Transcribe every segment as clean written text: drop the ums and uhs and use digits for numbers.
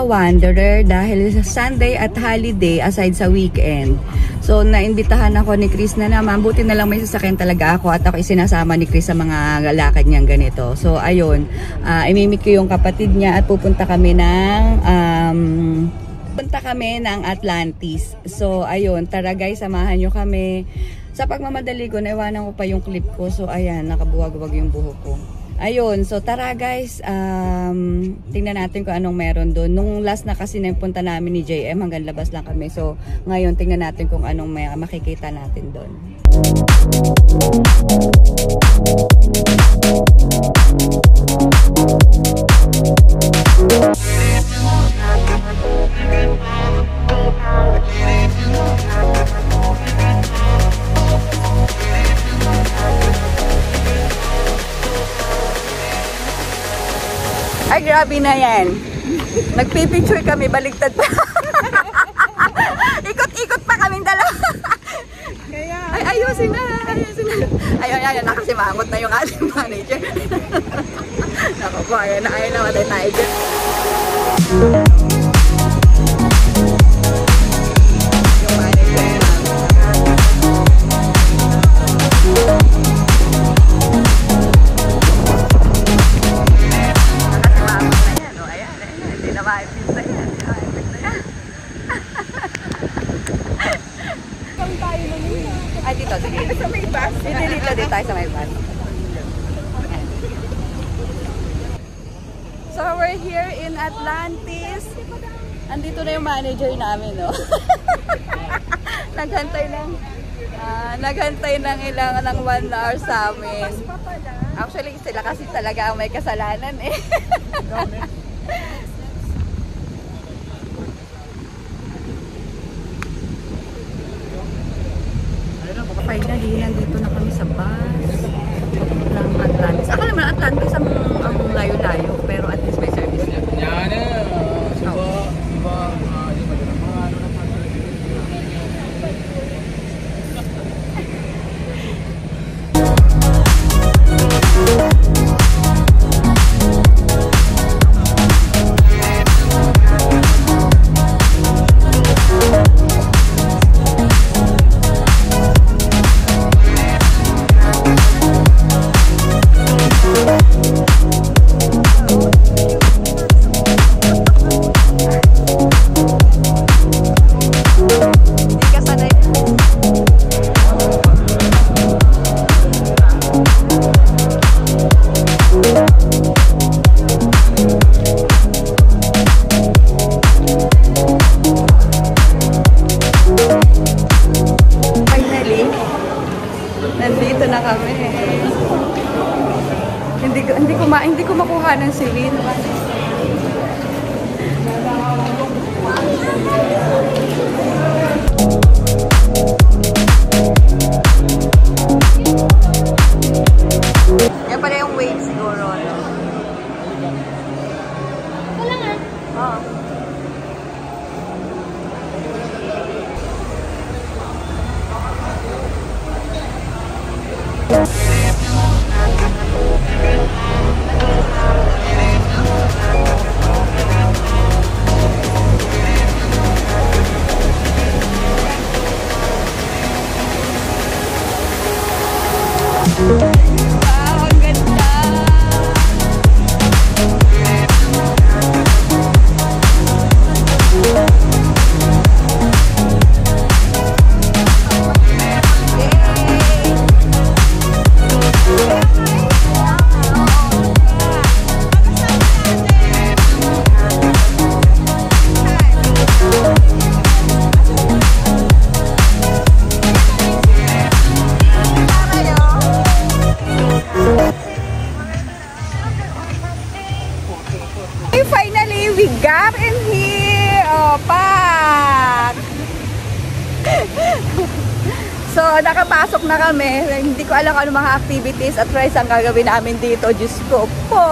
Wanderer, dahil sa Sunday at holiday aside sa weekend, so naimbitahan ako ni Chris na naman. Buti na lang may sasakyan talaga ako at ako isinasama ni Chris sa mga lakad niyang ganito. So ayun, imimit ko yung kapatid niya at pupunta kami ng Atlantis. So ayun, tara guys, samahan nyo kami. Sa pagmamadali ko, naiwanan ko pa yung clip ko. So ayan, nakabuwag-wag yung buhok ko. Ayun, so tara guys, tingnan natin kung anong meron doon. Nung last na kasi napunta namin ni JM, hanggang labas lang kami. So ngayon, tingnan natin kung anong makikita natin doon. Ay, grabe na yan. Nagpipicture kami, baligtad pa. Ikot-ikot pa kaming dalawa. Ay, ayusin na. Ayun, nakasimangot na yung ating manager. Naku po, ayun na, matay tayo dyan. Yung manager na. Ay, dito, sige. Sa may bus. Dito tayo sa may bus. So, we're here in Atlantis. Andito na yung manager namin, no? Naghantay ng ilang 1 hour sa amin. Actually, sila kasi talaga ang may kasalanan, eh. Finally, nandito na kami sa bus ng Atlantis. Ako naman, Atlantis ang layo-layo, pero at least may service na. Nandito na kami. Hindi ko makuha ng silid. Yan pala yung wave siguro, no? Wala nga. Oo. got in here! Oh, pak! So, nakapasok na kami. Hindi ko alam ano mga activities at rides ang gagawin namin dito. Diyos ko po!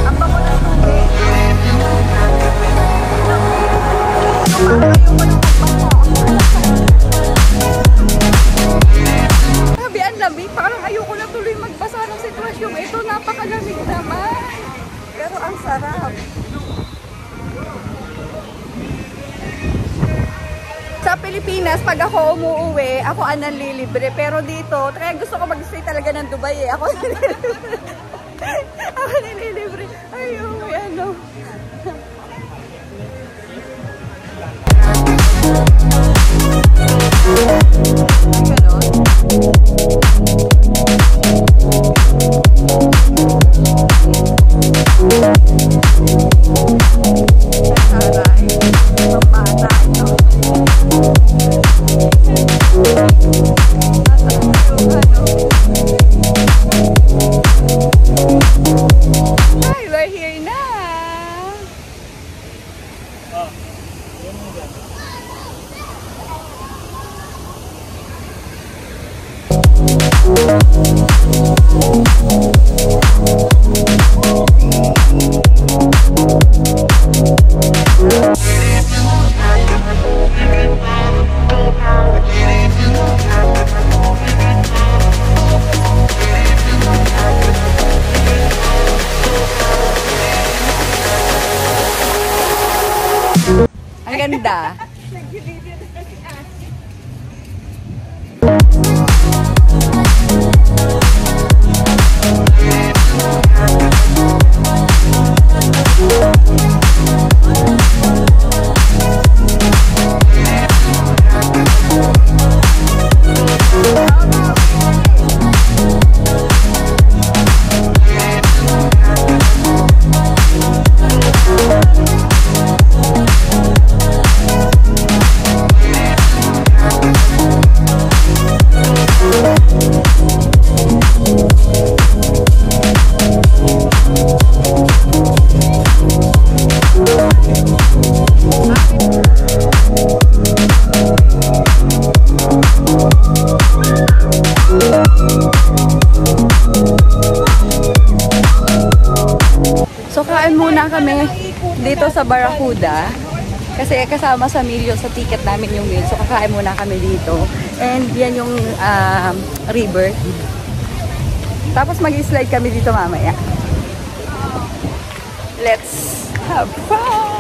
Ang bango ng tubig. Sabi, ang lamig. Parang ayoko na tuloy magbasa ng sitwasyon. Ito, napakalamig naman. Pero ang sarap. Sa Pilipinas, pag ako umuuwi, ako ang nanlilibre. Pero dito, kaya gusto ko mag-stay talaga ng Dubai eh. Ako nanlilibre. Ako nanlilibre. Ayaw, ano. Ang ganda. So kain muna kami dito sa Barracuda kasi kasama sa meal sa ticket namin yung meal. So kakain muna kami dito. And yan yung river. Tapos mag-slide kami dito mamaya. Let's have fun!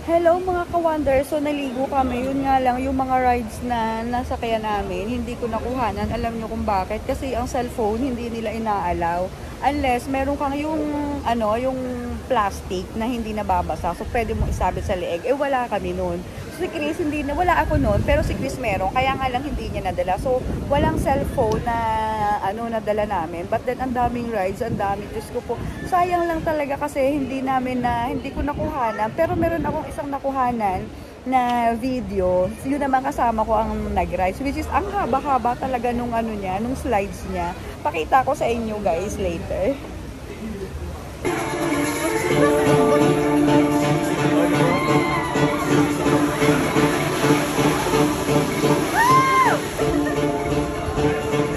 Hello mga ka-wonder, so naligo kami, yun nga lang yung mga rides na nasakyan namin, hindi ko nakuhanan, alam nyo kung bakit, kasi ang cellphone hindi nila inaalaw, unless meron kang yung, ano, yung plastic na hindi nababasa, so pwede mo isabit sa leeg, eh wala kami nun. So si Chris, hindi na, wala ako nun, pero si Chris meron, kaya nga lang hindi niya nadala, so walang cellphone na, ano, nadala namin, but then ang daming rides, ang daming, Diyos ko po, sayang lang talaga kasi hindi ko nakuhanan, pero meron akong isang nakuhanan na video, yun naman kasama ko ang nag-rides, which is ang haba-haba talaga nung ano niya, nung slides niya. Pakita ko sa inyo guys later.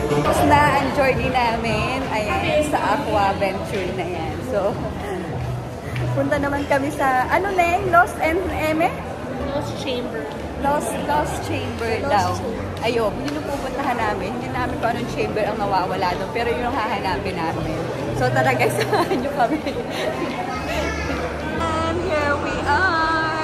Tapos na ang journey namin, ayan, sa Aqua Venture na yan. So, punta naman kami sa, ano na yun? Lost and Eme? Lost Chamber. Lost Chamber daw. Ayun, yun yung pupuntahan namin. Hindi namin kung anong chamber ang nawawala doon, pero yun ang hahanapin namin. So tara guys, samahan nyo kami. And here we are.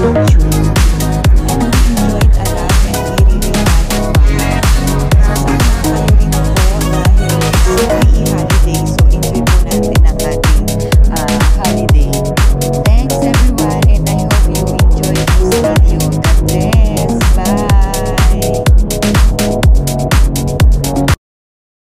True.